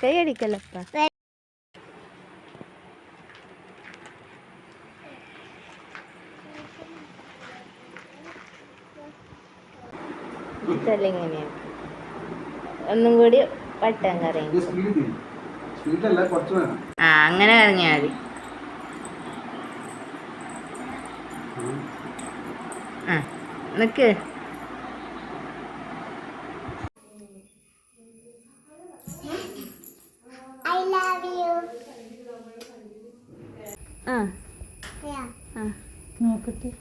കൈ അടിക്കല്ലപ്പ. ഇതല്ലെങ്ങനെയാ ഒന്നും കൂടി വട്ടം കറങ്ങി. ആ അങ്ങനെ കറങ്ങിയാൽ മതി. ആ നിക്ക്. ആ ആ നോക്കട്ടെ.